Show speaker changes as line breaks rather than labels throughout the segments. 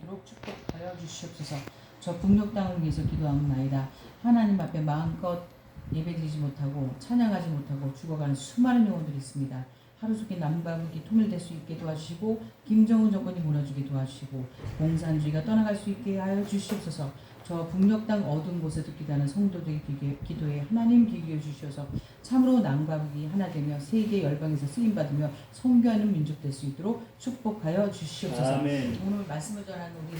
있도록 축복하여 주시옵소서. 저 북녘 땅을 위해서 기도하옵나이다. 하나님 앞에 마음껏 예배드리지 못하고 찬양하지 못하고 죽어가는 수많은 영혼들이 있습니다. 하루속에 남과 북이 통일될 수 있게 도와주시고 김정은 정권이 무너지게 도와주시고 공산주의가 떠나갈 수 있게 하여 주시옵소서. 저 북녘 땅 어두운 곳에서 기도하는 성도들의 기도에 하나님 귀 기울여 주시어서 참으로 남과 북이 하나 되며 세계 열방에서 쓰임받으며 선교하는 민족 될 수 있도록 축복하여 주시옵소서.
아멘.
오늘 말씀을 전하는 우리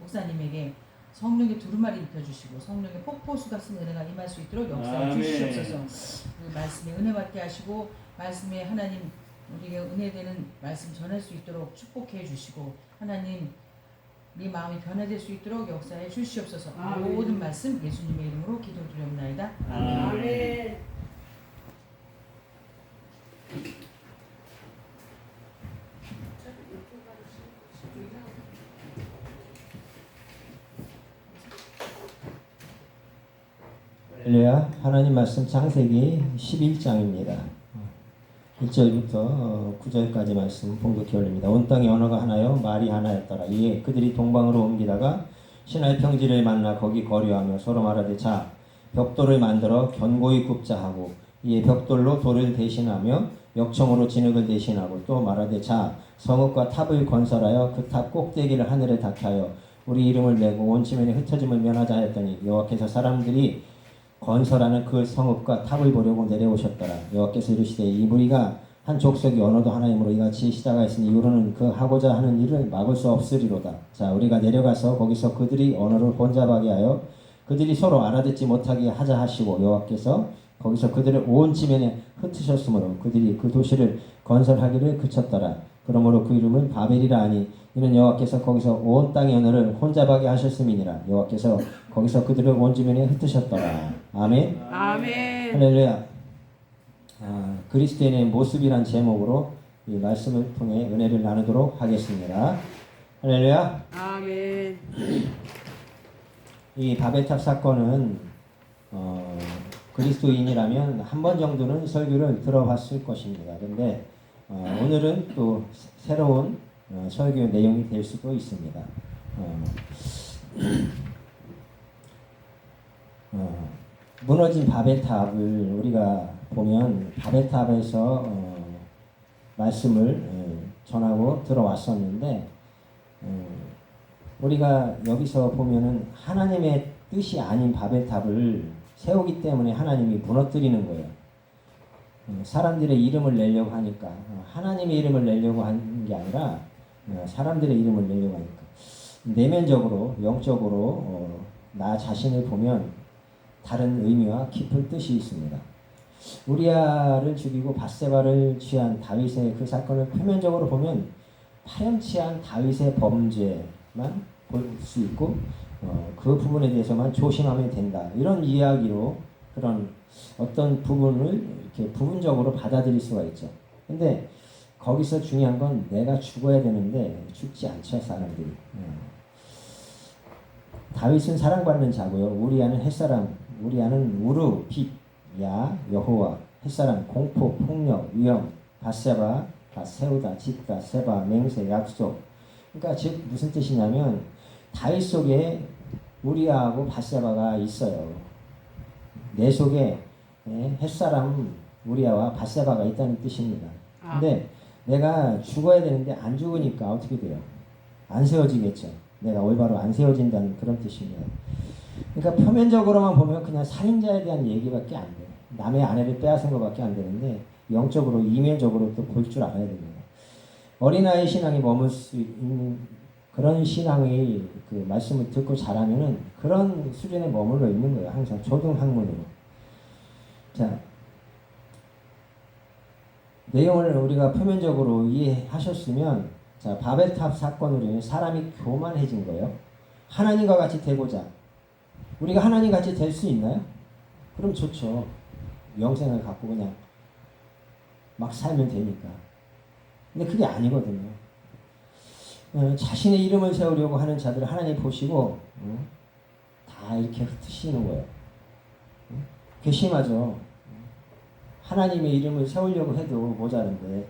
목사님에게 성령의 두루마리 입혀주시고 성령의 폭포수 같은 은혜가 임할 수 있도록 역사해 주시옵소서. 그 말씀에 은혜 받게 하시고 말씀에 하나님 우리에게 은혜되는 말씀 전할 수 있도록 축복해 주시고 하나님 네 마음이 변화될 수 있도록 역사해 주시옵소서. 모든 말씀 예수님의 이름으로 기도드리옵나이다.
아멘.
할렐루야. 하나님 말씀 창세기 11장입니다. 1절부터 9절까지 말씀 봉독해 올립니다. 온 땅에 언어가 하나요 말이 하나였더라. 이에 그들이 동방으로 옮기다가 신할 평지를 만나 거기 거류하며 서로 말하되 자 벽돌을 만들어 견고히 굽자 하고 이에 벽돌로 돌을 대신하며 역청으로 진흙을 대신하고 또 말하되 자 성읍과 탑을 건설하여 그 탑 꼭대기를 하늘에 닿게 하여 우리 이름을 내고 온 지면에 흩어짐을 면하자 하였더니 여호와께서 사람들이 건설하는 그 성읍과 탑을 보려고 내려오셨더라. 여호와께서 이르시되 이 무리가 한 족속이 언어도 하나이므로 이같이 시작하였으니 이후로는 그 하고자 하는 일을 막을 수 없으리로다. 자 우리가 내려가서 거기서 그들이 언어를 혼잡하게 하여 그들이 서로 알아듣지 못하게 하자 하시고 여호와께서 거기서 그들을 온 지면에 흩으셨으므로 그들이 그 도시를 건설하기를 그쳤더라. 그러므로 그 이름은 바벨이라 하니 이는 여호와께서 거기서 온 땅의 언어를 혼잡하게 하셨음이니라. 여호와께서 거기서 그들을 온 지면에 흩으셨더라. 아멘.
아멘.
할렐루야. 그리스도인의 모습이란 제목으로 이 말씀을 통해 은혜를 나누도록 하겠습니다. 할렐루야.
아멘.
이 바벨탑 사건은 그리스도인이라면 한 번 정도는 설교를 들어봤을 것입니다. 그런데 오늘은 또 새로운 설교 내용이 될 수도 있습니다. 무너진 바벨탑을 우리가 보면 바벨탑에서 말씀을 전하고 들어왔었는데 우리가 여기서 보면은 하나님의 뜻이 아닌 바벨탑을 세우기 때문에 하나님이 무너뜨리는 거예요. 사람들의 이름을 내려고 하니까 하나님의 이름을 내려고 하는 게 아니라 사람들의 이름을 내려고 하니까 내면적으로 영적으로 나 자신을 보면 다른 의미와 깊은 뜻이 있습니다. 우리아를 죽이고 밧세바를 취한 다윗의 그 사건을 표면적으로 보면 파렴치한 다윗의 범죄만 볼 수 있고 그 부분에 대해서만 조심하면 된다. 이런 이야기로 그런 어떤 부분을 이렇게 부분적으로 받아들일 수가 있죠. 근데 거기서 중요한 건 내가 죽어야 되는데 죽지 않죠, 사람들이. 다윗은 사랑받는 자고요. 우리아는 햇사람, 우리아는 우르, 빛, 야, 여호와, 햇사람, 공포, 폭력, 위험, 밧세바, 세우다, 짓다, 세바, 맹세, 약속. 그러니까 즉 무슨 뜻이냐면 다윗 속에 우리아하고 밧세바가 있어요. 내 속에 햇사람, 우리아와 밧세바가 있다는 뜻입니다. 근데 내가 죽어야 되는데 안 죽으니까 어떻게 돼요? 안 세워지겠죠. 내가 올바로 안 세워진다는 그런 뜻입니다. 그러니까 표면적으로만 보면 그냥 살인자에 대한 얘기밖에 안 돼요. 남의 아내를 빼앗은 것밖에 안 되는데 영적으로 이면적으로 또 볼 줄 알아야 됩니다. 어린아이 신앙이 머물 수 있는 그런 신앙이 그 말씀을 듣고 자라면은 그런 수준에 머물러 있는 거예요. 항상 초등학문으로. 자, 내용을 우리가 표면적으로 이해하셨으면 자, 바벨탑 사건으로 사람이 교만해진 거예요. 하나님과 같이 되고자. 우리가 하나님 같이 될 수 있나요? 그럼 좋죠. 영생을 갖고 그냥 막 살면 되니까. 근데 그게 아니거든요. 자신의 이름을 세우려고 하는 자들을 하나님 보시고 다 이렇게 흩으시는 거예요. 괘씸하죠. 하나님의 이름을 세우려고 해도 모자른데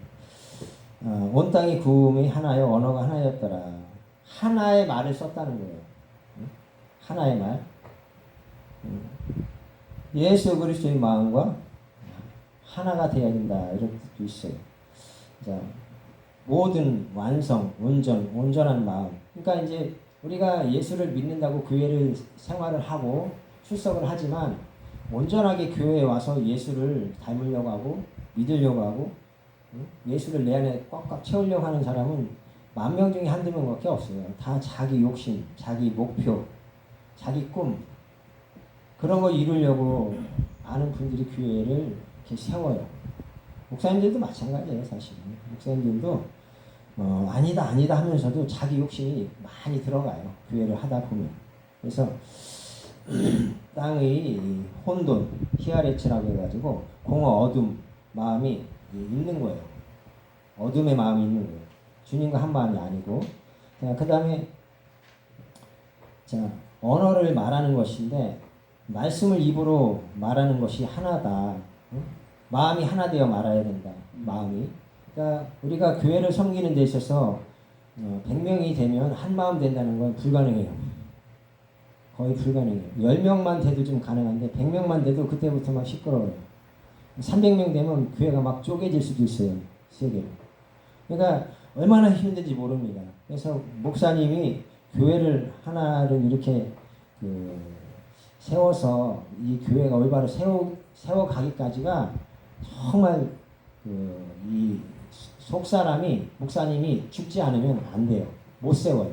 온 땅이 구음이 하나요 언어가 하나였더라. 하나의 말을 썼다는 거예요. 하나의 말. 예수 그리스도의 마음과 하나가 되어야 된다. 이런 뜻도 있어요. 자, 모든 완성, 온전한 마음. 그러니까 이제 우리가 예수를 믿는다고 교회를 생활을 하고 출석을 하지만 온전하게 교회에 와서 예수를 닮으려고 하고 믿으려고 하고 예수를 내 안에 꽉꽉 채우려고 하는 사람은 10,000명 중에 한두 명밖에 없어요. 다 자기 욕심, 자기 목표, 자기 꿈 그런 거 이루려고 아는 분들이 교회를 이렇게 세워요. 목사님들도 마찬가지예요, 사실. 목사님들도 아니다 하면서도 자기 욕심이 많이 들어가요. 교회를 하다 보면. 그래서 땅의 혼돈, 히아레츠라고 해가지고 공허 어둠 마음이 있는 거예요. 어둠의 마음이 있는 거예요. 주님과 한 마음이 아니고. 그 다음에 자, 언어를 말하는 것인데 말씀을 입으로 말하는 것이 하나다. 마음이 하나 되어 말아야 된다. 마음이. 그러니까 우리가 교회를 섬기는 데 있어서 100명이 되면 한 마음 된다는 건 불가능해요. 거의 불가능해요. 10명만 돼도 좀 가능한데 100명만 돼도 그때부터 막 시끄러워요. 300명 되면 교회가 막 쪼개질 수도 있어요. 세계로. 그러니까 얼마나 힘든지 모릅니다. 그래서 목사님이 교회를 하나를 이렇게 세워서 이 교회가 올바로 세워가기까지가 정말 이 속사람이 목사님이 죽지 않으면 안 돼요. 못 세워요.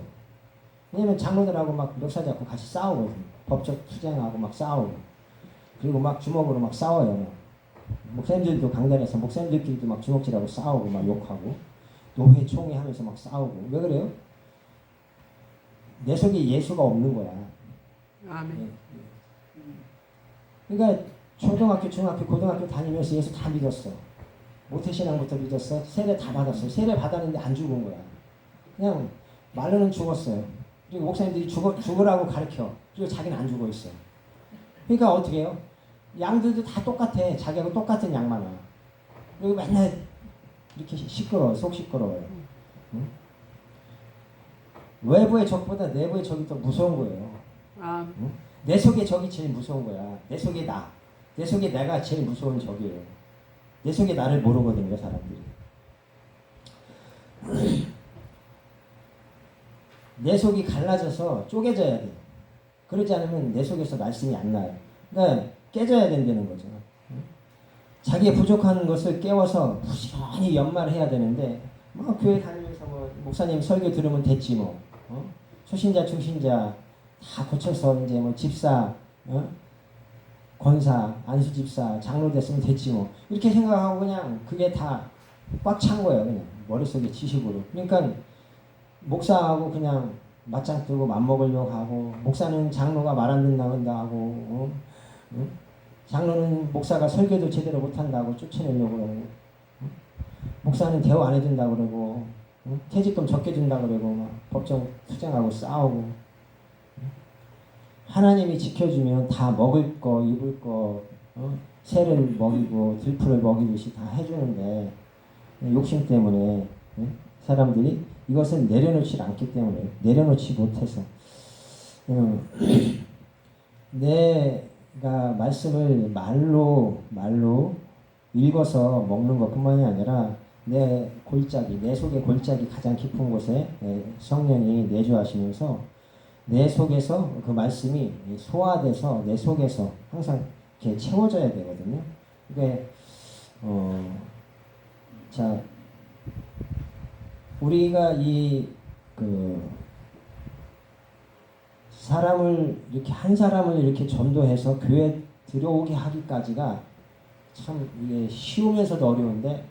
왜냐면 장로들하고 막 멱살 잡고 같이 싸우거든요. 법적 투쟁하고 막 싸우고 그리고 막 주먹으로 막 싸워요. 목사님들도 강단에서 목사님들끼리도 막 주먹질하고 싸우고 막 욕하고 노회 총회 하면서 막 싸우고 왜 그래요? 내 속에 예수가 없는 거야.
아멘.
그러니까 초등학교, 중학교, 고등학교 다니면서 예수 다 믿었어. 모태신앙부터 믿었어. 세례 다 받았어. 세례 받았는데 안 죽은 거야. 그냥 말로는 죽었어요. 그리고 목사님들이 죽으라고 가르쳐. 그리고 자기는 안 죽어 있어. 그러니까 어떻게 해요? 양들도 다 똑같아. 자기하고 똑같은 양 많아. 그리고 맨날 이렇게 시끄러워요. 속 시끄러워요. 응? 외부의 적보다 내부의 적이 더 무서운 거예요. 응? 내 속에 적이 제일 무서운 거야. 내 속에 나. 내 속에 내가 제일 무서운 적이에요. 내 속에 나를 모르거든요, 사람들이. 내 속이 갈라져서 쪼개져야 돼요. 그러지 않으면 내 속에서 말씀이 안 나요. 그러니까 깨져야 된다는 거죠. 자기의 부족한 것을 깨워서 부지런히 연말해야 되는데 뭐 교회 다니면서 뭐 목사님 설교 들으면 됐지 뭐. 초신자 중신자 다 고쳐서 이제 뭐 집사, 권사, 안수집사, 장로 됐으면 됐지 뭐. 이렇게 생각하고 그냥 그게 다 꽉 찬 거예요. 그냥 머릿속에 지식으로. 그러니까 목사하고 그냥 맞짱 뜨고 맘먹으려고 하고 목사는 장로가 말 안 듣는다 하고 장로는 목사가 설교도 제대로 못한다고 쫓아내려고 그러고 목사는 대화 안 해준다고 그러고 퇴직금 적게 준다고 그러고 막 법정 투쟁하고 싸우고 하나님이 지켜주면 다 먹을 거 입을 거 새를 먹이고 들풀을 먹이듯이 다 해주는데 욕심 때문에 사람들이 이것을 내려놓지 않기 때문에 내려놓지 못해서 내가 말씀을 말로 읽어서 먹는 것뿐만이 아니라 내 골짜기, 내 속의 골짜기 가장 깊은 곳에 성령이 내주하시면서 내 속에서 그 말씀이 소화돼서 내 속에서 항상 이렇게 채워져야 되거든요. 그게 자 우리가 사람을 이렇게 한 사람을 이렇게 전도해서 교회 들어오게 하기까지가 참 이게 쉬우면서도 어려운데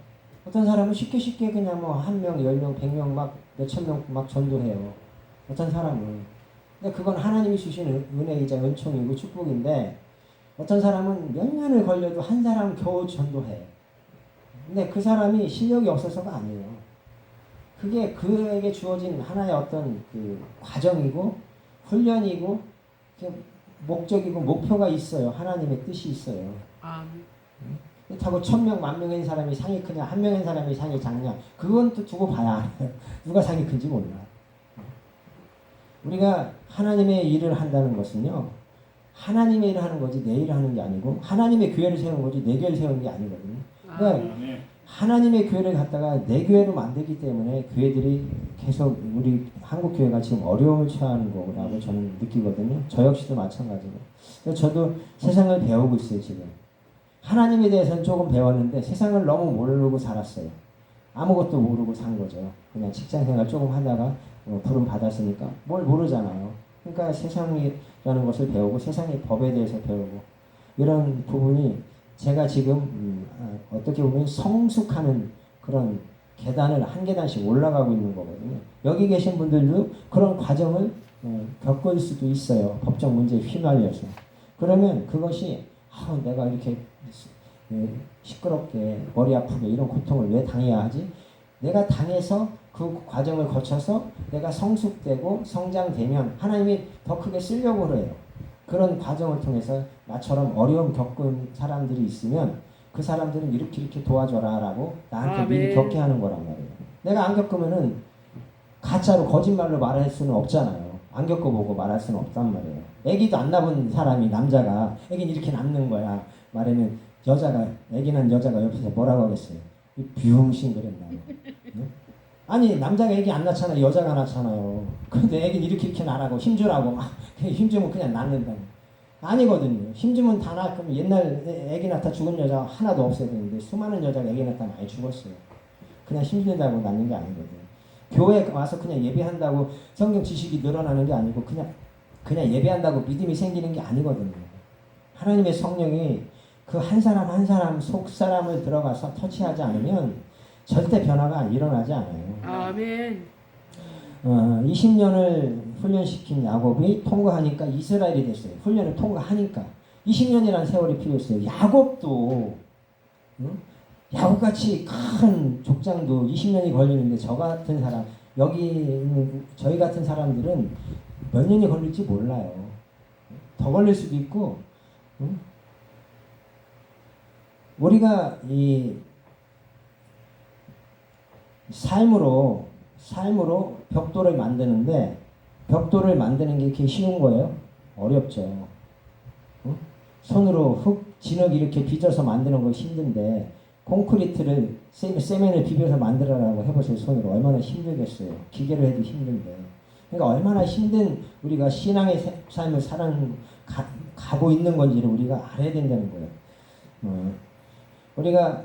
어떤 사람은 쉽게 그냥 뭐 1명, 10명, 100명 막 몇천 명 막 전도해요. 어떤 사람은. 근데 그건 하나님이 주시는 은혜이자 은총이고 축복인데 어떤 사람은 몇 년을 걸려도 한 사람 겨우 전도해. 근데 그 사람이 실력이 없어서가 아니에요. 그게 그에게 주어진 하나의 어떤 그 과정이고 훈련이고 목적이고 목표가 있어요. 하나님의 뜻이 있어요. 그렇다고 1,000명, 10,000명인 사람이 상이 크냐, 1명인 사람이 상이 작냐, 그건 또 두고 봐야 알아요. 누가 상이 큰지 몰라. 우리가 하나님의 일을 한다는 것은요, 하나님의 일을 하는 거지 내 일을 하는 게 아니고, 하나님의 교회를 세우는 거지 내 교회를 세우는 게 아니거든요. 그러니까 하나님의 교회를 갖다가 내 교회로 만들기 때문에 교회들이 계속 우리 한국 교회가 지금 어려움을 처하는 거라고 저는 느끼거든요. 저 역시도 마찬가지고. 저도 세상을 배우고 있어요 지금. 하나님에 대해서는 조금 배웠는데 세상을 너무 모르고 살았어요. 아무것도 모르고 산 거죠. 그냥 직장생활 조금 하다가 부름 받았으니까 뭘 모르잖아요. 그러니까 세상이라는 것을 배우고 세상의 법에 대해서 배우고 이런 부분이 제가 지금 어떻게 보면 성숙하는 그런 계단을 한 계단씩 올라가고 있는 거거든요. 여기 계신 분들도 그런 과정을 겪을 수도 있어요. 법적 문제에 휘말려서. 그러면 그것이 내가 이렇게 시끄럽게 머리 아프게 이런 고통을 왜 당해야 하지? 내가 당해서 그 과정을 거쳐서 내가 성숙되고 성장되면 하나님이 더 크게 쓰려고 그래요. 그런 과정을 통해서 나처럼 어려움 겪은 사람들이 있으면 그 사람들은 이렇게 도와줘라 라고 나한테 미리 겪게 하는 거란 말이에요. 내가 안 겪으면은 가짜로 거짓말로 말할 수는 없잖아요. 안 겪어보고 말할 수는 없단 말이에요. 애기도 안 낳은 사람이 남자가 애기는 이렇게 낳는 거야 말하면 여자가 애기 낳은 여자가 옆에서 뭐라고 하겠어요? 비용신 그랬나요? 네? 아니 남자가 애기 안 낳잖아요. 여자가 낳잖아요. 근데 애기는 이렇게 낳으라고 힘주라고 막 힘주면 그냥 낳는다. 아니거든요. 힘주면 다 낳으면 옛날 애기 낳다 죽은 여자 하나도 없어야 되는데 수많은 여자가 애기 낳다 많이 죽었어요. 그냥 힘들다고 낳는 게 아니거든요. 교회에 와서 그냥 예배한다고 성경 지식이 늘어나는 게 아니고 그냥 예배한다고 믿음이 생기는 게 아니거든요. 하나님의 성령이 그 한 사람 한 사람 속 사람을 들어가서 터치하지 않으면 절대 변화가 일어나지 않아요.
아멘.
20년을 훈련시킨 야곱이 통과하니까 이스라엘이 됐어요. 훈련을 통과하니까 20년이라는 세월이 필요했어요. 야곱도 야곱같이 큰 족장도 20년이 걸리는데 저 같은 사람 여기 있는 저희 같은 사람들은 몇 년이 걸릴지 몰라요. 더 걸릴 수도 있고 우리가 이 삶으로 벽돌을 만드는데 벽돌을 만드는 게 이렇게 쉬운 거예요? 어렵죠. 손으로 흙, 진흙 이렇게 빚어서 만드는 거 힘든데 콘크리트를 세면을 비벼서 만들어라고 해보세요. 손으로 얼마나 힘들겠어요. 기계로 해도 힘든데. 그러니까 얼마나 힘든 우리가 신앙의 삶을 가고 있는 건지를 우리가 알아야 된다는 거예요. 우리가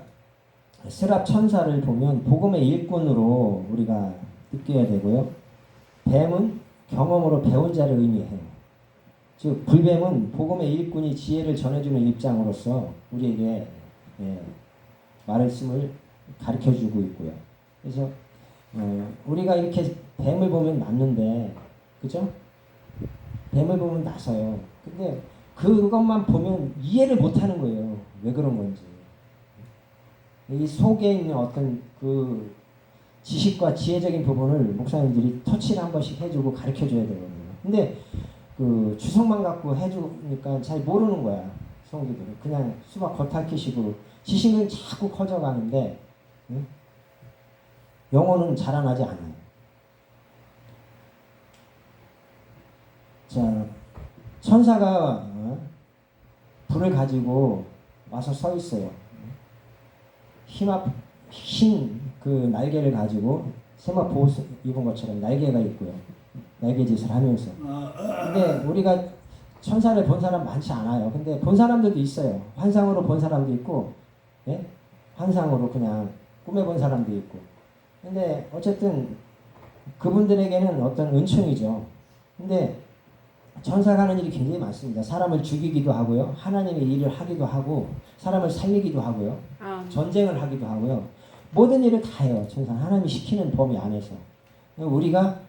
스랍 천사를 보면 복음의 일꾼으로 우리가 느껴야 되고요. 뱀은 경험으로 배운 자를 의미해요. 즉 불뱀은 복음의 일꾼이 지혜를 전해주는 입장으로서 우리에게 말씀을 가르쳐주고 있고요. 그래서 우리가 이렇게 뱀을 보면 낫는데, 그죠? 뱀을 보면 나서요. 근데 그것만 보면 이해를 못하는 거예요. 왜 그런 건지. 이 속에 있는 어떤 그 지식과 지혜적인 부분을 목사님들이 터치를 한 번씩 해주고 가르쳐줘야 되거든요. 근데 그 주석만 갖고 해주니까 잘 모르는 거야. 성도들은 그냥 수박 겉핥기식으로 지식은 자꾸 커져가는데 영혼은 자라나지 않아요. 자, 천사가 불을 가지고 와서 서 있어요. 흰 그 날개를 가지고 세마포 옷 입은 것처럼 날개가 있고요. 날개짓을 하면서. 근데 우리가 천사를 본 사람 많지 않아요. 근데 본 사람들도 있어요. 환상으로 본 사람도 있고, 예? 환상으로 그냥 꿈에 본 사람도 있고. 근데 어쨌든 그분들에게는 어떤 은총이죠. 근데 천사가 하는 일이 굉장히 많습니다. 사람을 죽이기도 하고요. 하나님의 일을 하기도 하고, 사람을 살리기도 하고요. 전쟁을 하기도 하고요. 모든 일을 다 해요. 천사 하나님이 시키는 범위 안에서. 우리가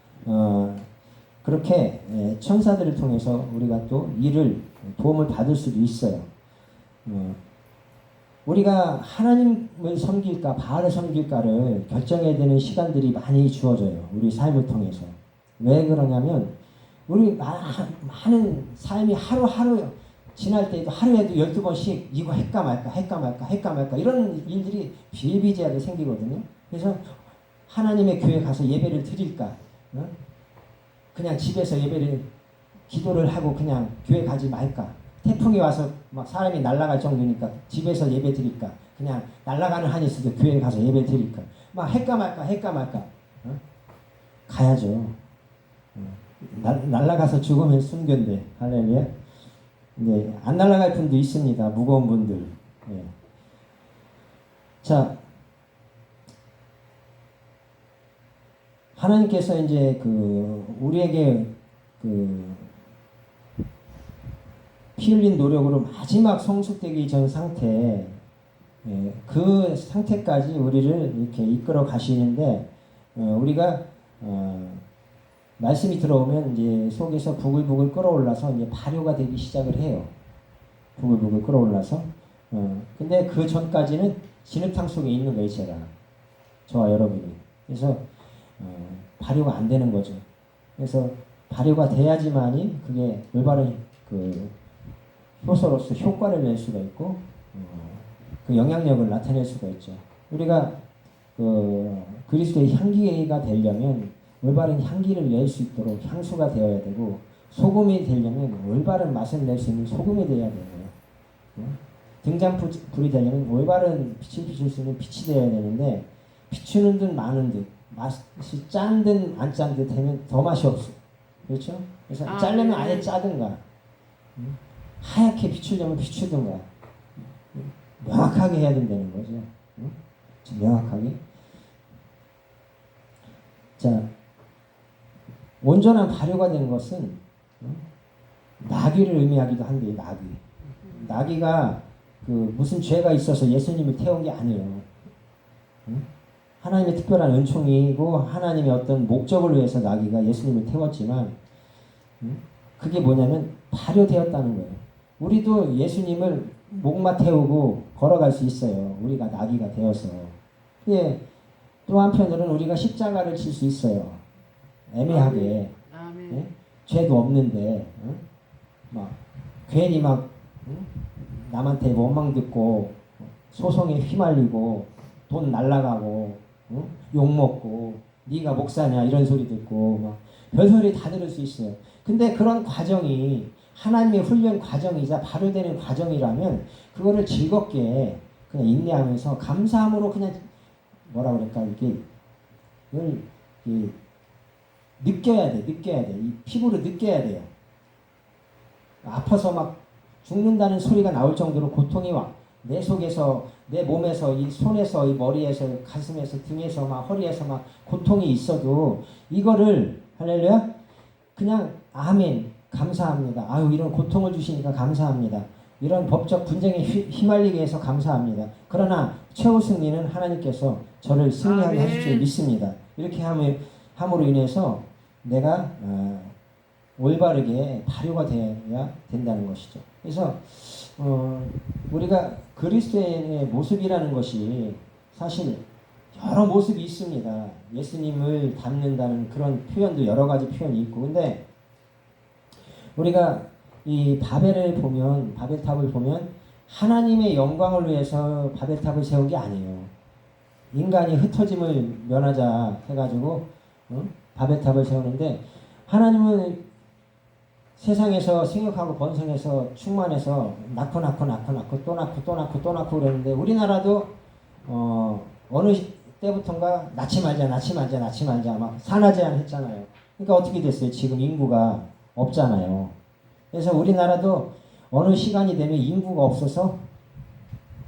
그렇게 천사들을 통해서 우리가 또 일을 도움을 받을 수도 있어요. 우리가 하나님을 섬길까 바알을 섬길까를 결정해야 되는 시간들이 많이 주어져요. 우리 삶을 통해서. 왜 그러냐면 우리 많은 삶이 하루하루 지날 때에도 하루에도 12번씩 이거 할까 말까 이런 일들이 비일비재하게 생기거든요. 그래서 하나님의 교회 가서 예배를 드릴까? 그냥 집에서 예배를 기도를 하고 그냥 교회 가지 말까? 태풍이 와서 막 사람이 날아갈 정도니까 집에서 예배 드릴까? 그냥 날아가는 한이 있어도 교회 가서 예배 드릴까? 막 할까 말까? 어? 가야죠. 날아가서 죽으면 순교인데 할렐루야. 네, 안 날아갈 분도 있습니다. 무거운 분들. 네. 자, 하나님께서 이제 우리에게 피 흘린 노력으로 마지막 성숙되기 전 상태, 그 상태까지 우리를 이렇게 이끌어 가시는데, 우리가 말씀이 들어오면 이제 속에서 부글부글 끓어올라서 이제 발효가 되기 시작을 해요. 부글부글 끓어올라서. 근데 그 전까지는 진흙탕 속에 있는 거예요, 저와 여러분이. 그래서 발효가 안 되는 거죠. 그래서 발효가 돼야지만이 그게 올바른 효소로서 효과를 낼 수가 있고 그 영향력을 나타낼 수가 있죠. 우리가 그리스도의 향기가 되려면 올바른 향기를 낼 수 있도록 향수가 되어야 되고, 소금이 되려면 올바른 맛을 낼 수 있는 소금이 되어야 되고요. 등잔불이 되려면 올바른 빛을 비출 수 있는 빛이 되어야 되는데, 비추는 듯 마는 듯, 맛이 짠 듯 안 짠 듯 하면 더 맛이 없어. 그렇죠? 그래서 짜려면 아예 짜든가, 하얗게 비추려면 비추든가, 명확하게 해야 된다는 거죠. 명확하게. 자, 온전한 발효가 된 것은 나귀를 의미하기도 한데, 나귀가 무슨 죄가 있어서 예수님을 태운 게 아니에요. 하나님의 특별한 은총이고 하나님의 어떤 목적을 위해서 나귀가 예수님을 태웠지만, 그게 뭐냐면 발효되었다는 거예요. 우리도 예수님을 목마 태우고 걸어갈 수 있어요. 우리가 나귀가 되어서. 예, 또 한편으로는 우리가 십자가를 칠 수 있어요. 애매하게. 예? 죄도 없는데 막 괜히 막 남한테 원망 듣고 소송에 휘말리고 돈 날라가고 욕먹고 네가 목사냐 이런 소리 듣고 막 별소리 다 들을 수 있어요. 근데 그런 과정이 하나님의 훈련 과정이자 발효되는 과정이라면 그거를 즐겁게 그냥 인내하면서 감사함으로 그냥 뭐라 그럴까, 이게 느껴야 돼. 이 피부로 느껴야 돼요. 아파서 막 죽는다는 소리가 나올 정도로 고통이 내 속에서, 내 몸에서, 이 손에서, 이 머리에서, 가슴에서, 등에서, 막 허리에서 막 고통이 있어도 이거를 할렐루야, 그냥 아멘, 감사합니다. 아유, 이런 고통을 주시니까 감사합니다. 이런 법적 분쟁에 휘말리게 해서 감사합니다. 그러나 최후 승리는 하나님께서 저를 승리하게 하실 줄 믿습니다. 이렇게 함으로 인해서 내가 올바르게 발효가 되어야 된다는 것이죠. 그래서 우리가 그리스도의 모습이라는 것이 사실 여러 모습이 있습니다. 예수님을 닮는다는 그런 표현도 여러 가지 표현이 있고, 근데 우리가 이 바벨탑을 보면 하나님의 영광을 위해서 바벨탑을 세운 게 아니에요. 인간이 흩어짐을 면하자 해가지고 바벨탑을 세우는데, 하나님은 세상에서 생육하고 번성해서 충만해서 낳고 또 낳고 그랬는데, 우리나라도 어느 때부턴가 낳지 말자 막 산하 제한했잖아요. 그러니까 어떻게 됐어요? 지금 인구가 없잖아요. 그래서 우리나라도 어느 시간이 되면 인구가 없어서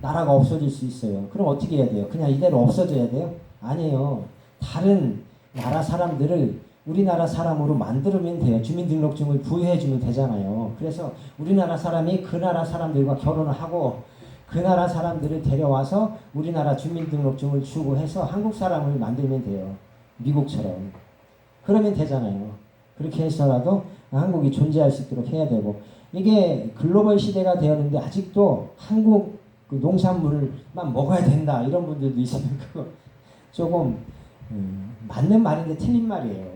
나라가 없어질 수 있어요. 그럼 어떻게 해야 돼요? 그냥 이대로 없어져야 돼요? 아니에요. 다른 나라 사람들을 우리나라 사람으로 만들면 돼요. 주민등록증을 부여해주면 되잖아요. 그래서 우리나라 사람이 그 나라 사람들과 결혼을 하고 그 나라 사람들을 데려와서 우리나라 주민등록증을 주고 해서 한국 사람을 만들면 돼요. 미국처럼. 그러면 되잖아요. 그렇게 해서라도 한국이 존재할 수 있도록 해야 되고, 이게 글로벌 시대가 되었는데 아직도 한국 농산물만 먹어야 된다 이런 분들도 있으면 그거 조금 맞는 말인데 틀린 말이에요.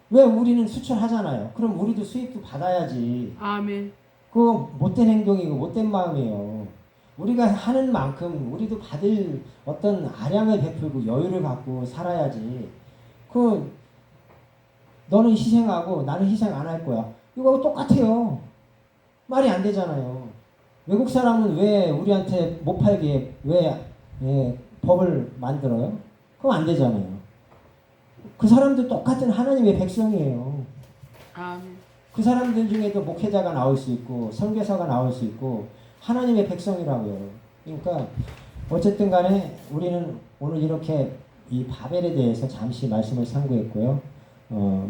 왜 우리는 수출하잖아요. 그럼 우리도 수입도 받아야지.
아멘.
그거 못된 행동이고 못된 마음이에요. 우리가 하는 만큼 우리도 받을 어떤 아량을 베풀고 여유를 갖고 살아야지. 너는 희생하고 나는 희생 안 할 거야. 이거하고 똑같아요. 말이 안 되잖아요. 외국 사람은 왜 우리한테 못 팔게 왜 법을 만들어요? 그럼 안 되잖아요. 그 사람도 똑같은 하나님의 백성이에요.
아멘.
그 사람들 중에도 목회자가 나올 수 있고 선교사가 나올 수 있고 하나님의 백성이라고요. 그러니까 어쨌든 간에 우리는 오늘 이렇게 이 바벨에 대해서 잠시 말씀을 상고했고요.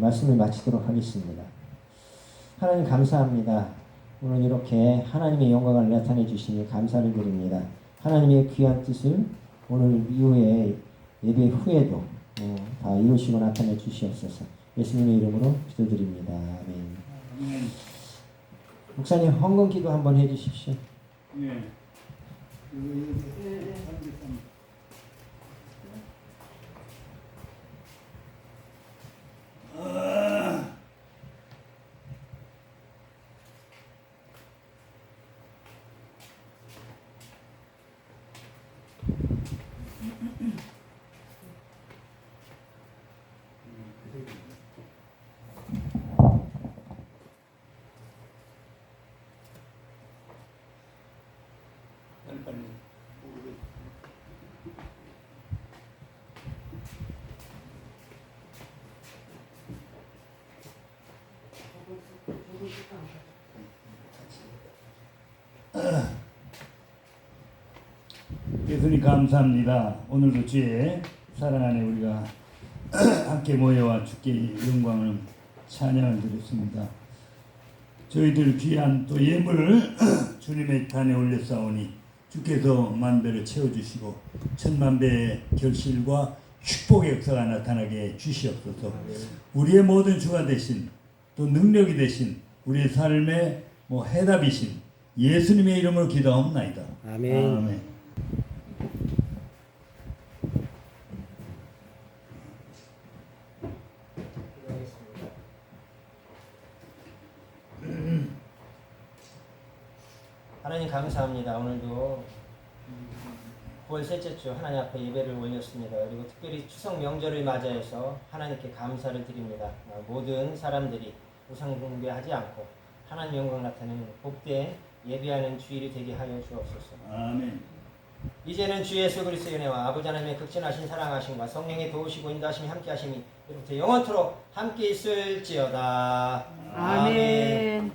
말씀을 마치도록 하겠습니다. 하나님 감사합니다. 오늘 이렇게 하나님의 영광을 나타내 주시니 감사를 드립니다. 하나님의 귀한 뜻을 오늘 이후에 예배 후에도 다 이루시고 나타내 주시옵소서. 예수님의 이름으로 기도드립니다. 아멘. 목사님 헌금 기도 한번 해주십시오.
네. 예수님 감사합니다. 오늘도 주의 사랑 안에 우리가 함께 모여와 주께 영광을 찬양을 드렸습니다. 저희들 귀한 또 예물을 주님의 단에 올렸사오니 주께서 만배를 채워주시고 천만배의 결실과 축복의 역사가 나타나게 주시옵소서. 우리의 모든 주가 되신 또 능력이 되신 우리의 삶의 해답이신 예수님의 이름으로 기도하옵나이다.
아멘.
아멘.
하나님 감사합니다. 오늘도 9월 셋째 주 하나님 앞에 예배를 올렸습니다. 그리고 특별히 추석 명절을 맞이해서 하나님께 감사를 드립니다. 모든 사람들이 우상 숭배하지 않고 하나님 영광 나타내는 복된 예배하는 주일이 되게 하여 주옵소서.
아멘.
이제는 주 예수 그리스도의 은혜와 아버지 하나님의 극진하신 사랑하심과 성령의 도우시고 인도하심이 함께 하심이 이로부터 영원토록 함께 있을지어다.
아멘.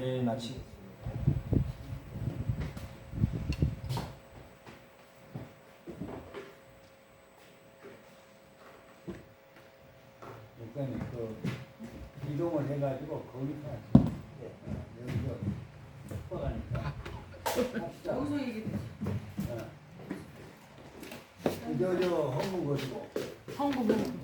예배를 마치고
목사님 이동을 해가지고 거기서 여기서 뻗어가니까
여기서 얘기.
저 헌금 거시고
성부